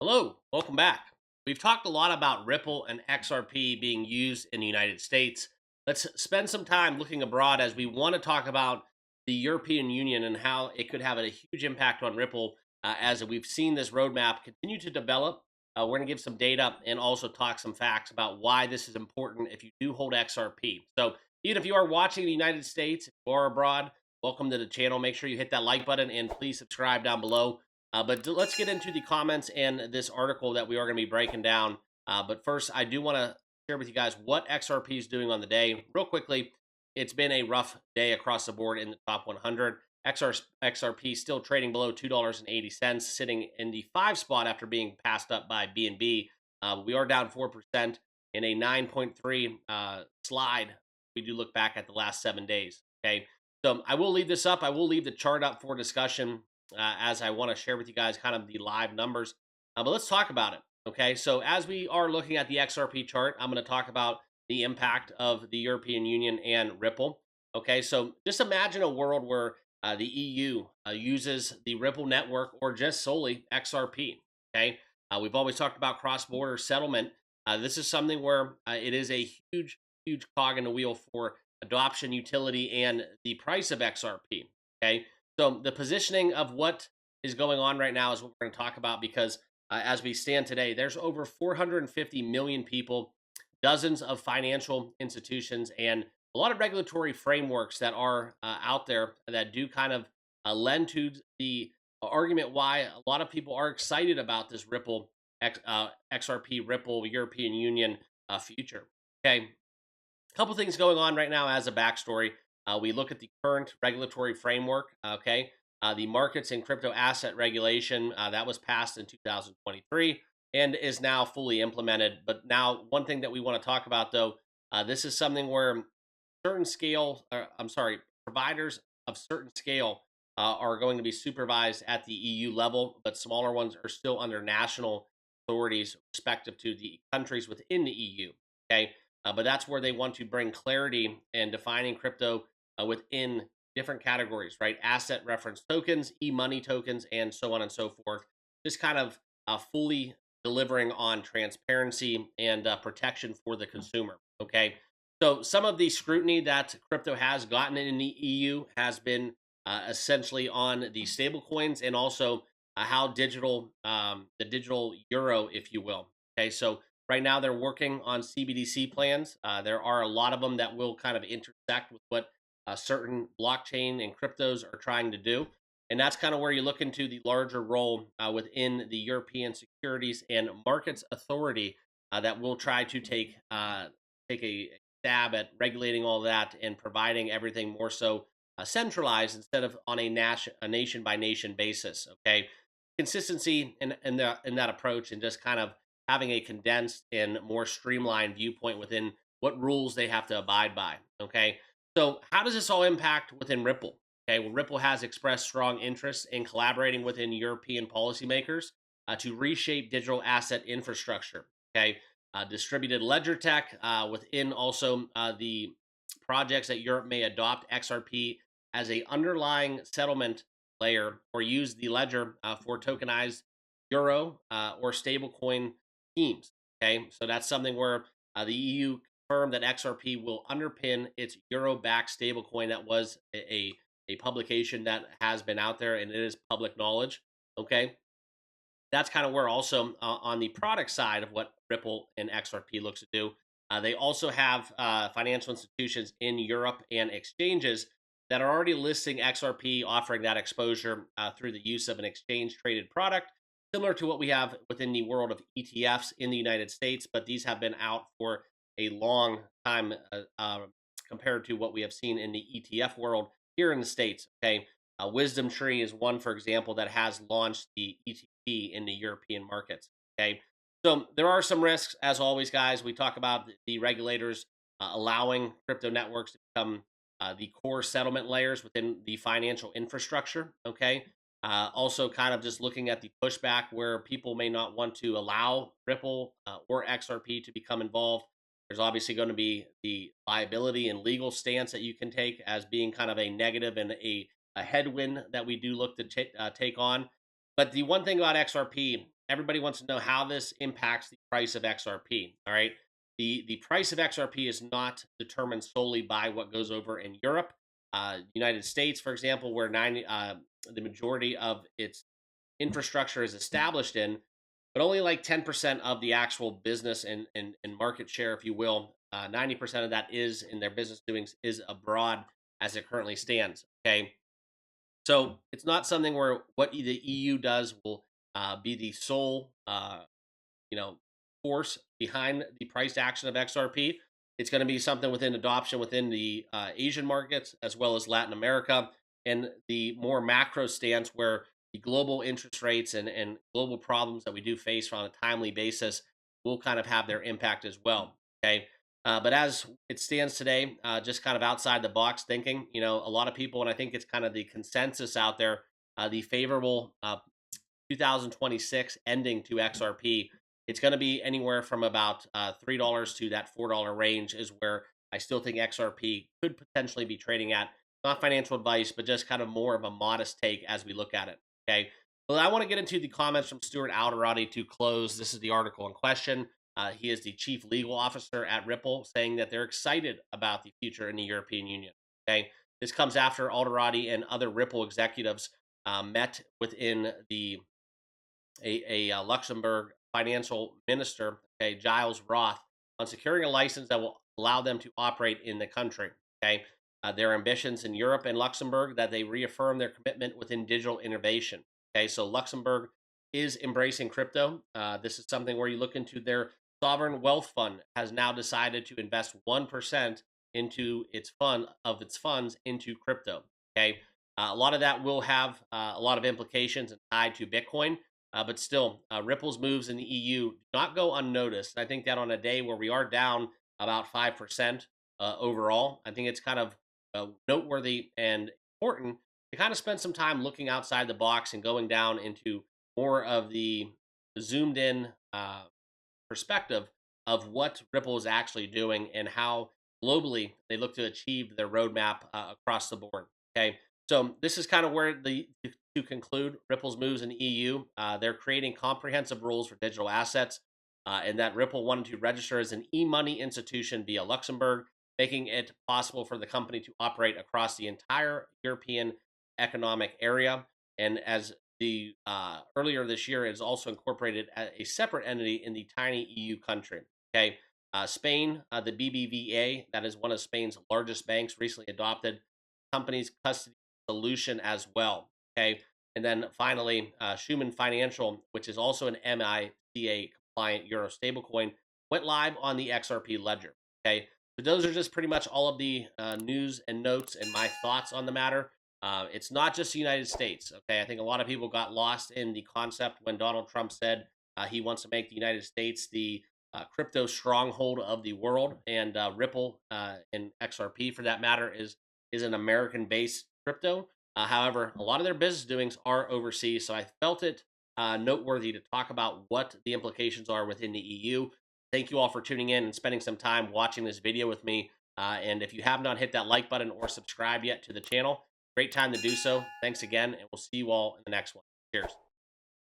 Hello, welcome back. We've talked a lot about Ripple and XRP being used in the United States. Let's spend some time looking abroad as we want to talk about the European Union and how it could have a huge impact on Ripple as we've seen this roadmap continue to develop. We're going to give some data and also talk some facts about why this is important if you do hold XRP. So, even if you are watching in the United States or abroad, welcome to the channel. Make sure you hit that like button and please subscribe down below. But let's get into the comments and this article that we are going to be breaking down. But first, I do want to share with you guys what XRP is doing on the day. Real quickly, it's been a rough day across the board in the top 100. XRP still trading below $2.80, sitting in the 5 spot after being passed up by BNB. We are down 4% in a 9.3 slide. We do look back at the last 7 days. Okay, so I will leave this up. I will leave the chart up for discussion as I want to share with you guys kind of the live numbers. But let's talk about it. Okay, so as we are looking at the XRP chart, I'm going to talk about the impact of the European Union and Ripple. Okay, so just imagine a world where the EU uses the Ripple network or just solely XRP. Okay, we've always talked about cross-border settlement. This is something where it is a huge cog in the wheel for adoption, utility, and the price of XRP. Okay, so the positioning of what is going on right now is what we're going to talk about because as we stand today, there's over 450 million people, dozens of financial institutions, and a lot of regulatory frameworks that are out there that do kind of lend to the argument why a lot of people are excited about this XRP Ripple European Union future. Okay, a couple things going on right now as a backstory. We look at the current regulatory framework. Okay, the markets and crypto asset regulation that was passed in 2023 and is now fully implemented. But now, one thing that we want to talk about, though, this is something where certain scale, I'm sorry, providers of certain scale are going to be supervised at the EU level, but smaller ones are still under national authorities respective to the countries within the EU. Okay, but that's where they want to bring clarity in defining crypto within different categories, right? Asset reference tokens, e-money tokens, and so on and so forth. Just kind of fully delivering on transparency and protection for the consumer. Okay, so some of the scrutiny that crypto has gotten in the EU has been essentially on the stable coins and also how the digital euro, if you will. Okay, so right now they're working on CBDC plans. There are a lot of them that will kind of intersect with what certain blockchain and cryptos are trying to do. And that's kind of where you look into the larger role within the European Securities and Markets Authority that will try to take a stab at regulating all that and providing everything more so centralized instead of on a nation by nation basis. Okay, consistency in that approach and just kind of having a condensed and more streamlined viewpoint within what rules they have to abide by. Okay, so how does this all impact within Ripple? Okay, well, Ripple has expressed strong interest in collaborating within European policymakers to reshape digital asset infrastructure. Okay, distributed ledger tech within also the projects that Europe may adopt XRP as a underlying settlement layer or use the ledger for tokenized euro or stablecoin schemes. Okay, so that's something where the EU confirmed that XRP will underpin its euro-backed stablecoin. That was a publication that has been out there and it is public knowledge. Okay, that's kind of where also on the product side of what Ripple and XRP looks to do. They also have financial institutions in Europe and exchanges that are already listing XRP, offering that exposure through the use of an exchange traded product, similar to what we have within the world of ETFs in the United States. But these have been out for a long time compared to what we have seen in the ETF world here in the States. Okay, Wisdom Tree is one, for example, that has launched the ETP in the European markets. Okay, so there are some risks, as always, guys. We talk about the regulators allowing crypto networks to become the core settlement layers within the financial infrastructure. Okay, also kind of just looking at the pushback where people may not want to allow Ripple or XRP to become involved. There's obviously going to be the liability and legal stance that you can take as being kind of a negative and a headwind that we do look to take on. But the one thing about XRP, everybody wants to know how this impacts the price of XRP. All right. The price of XRP is not determined solely by what goes over in Europe. United States, for example, where the majority of its infrastructure is established in, but only like 10% of the actual business and market share, if you will. 90% of that is in their business doings is abroad as it currently stands. Okay. So it's not something where what the EU does will be the sole you know, force behind the price action of XRP. It's going to be something within adoption within the Asian markets as well as Latin America, and the more macro stance where the global interest rates and global problems that we do face on a timely basis will kind of have their impact as well. Okay. But as it stands today, just kind of outside the box thinking, a lot of people, and I think it's kind of the consensus out there, the favorable 2026 ending to XRP, it's going to be anywhere from about $3 to that $4 range is where I still think XRP could potentially be trading at. Not financial advice, but just kind of more of a modest take as we look at it. Okay. Well, I want to get into the comments from Stuart Alderati to close. This is the article in question. He is the chief legal officer at Ripple, saying that they're excited about the future in the European Union. Okay. This comes after Alderati and other Ripple executives met within a Luxembourg financial minister, okay, Giles Roth, on securing a license that will allow them to operate in the country. Okay, their ambitions in Europe and Luxembourg, that they reaffirm their commitment within digital innovation. Okay, so Luxembourg is embracing crypto. This is something where you look into their sovereign wealth fund has now decided to invest 1% into its funds into crypto. Okay, a lot of that will have a lot of implications tied to Bitcoin. But still, Ripple's moves in the EU do not go unnoticed. I think that on a day where we are down about 5% overall, I think it's kind of noteworthy and important to kind of spend some time looking outside the box and going down into more of the zoomed in perspective of what Ripple is actually doing and how globally they look to achieve their roadmap across the board. Okay, so this is kind of where to conclude Ripple's moves in the EU. They're creating comprehensive rules for digital assets, and that Ripple wanted to register as an e-money institution via Luxembourg, making it possible for the company to operate across the entire European economic area. And as the earlier this year, is also incorporated a separate entity in the tiny EU country. Okay, Spain, the BBVA, that is one of Spain's largest banks, recently adopted company's custody solution as well. Okay, and then finally, Schumann Financial, which is also an MiCA compliant euro stablecoin, went live on the XRP ledger. Okay, so those are just pretty much all of the news and notes and my thoughts on the matter. It's not just the United States. Okay, I think a lot of people got lost in the concept when Donald Trump said he wants to make the United States the crypto stronghold of the world, and Ripple and XRP, for that matter, is an American-based crypto. However, a lot of their business doings are overseas, so I felt it noteworthy to talk about what the implications are within the EU. Thank you all for tuning in and spending some time watching this video with me. And if you have not hit that like button or subscribed yet to the channel, great time to do so. Thanks again, and we'll see you all in the next one. Cheers.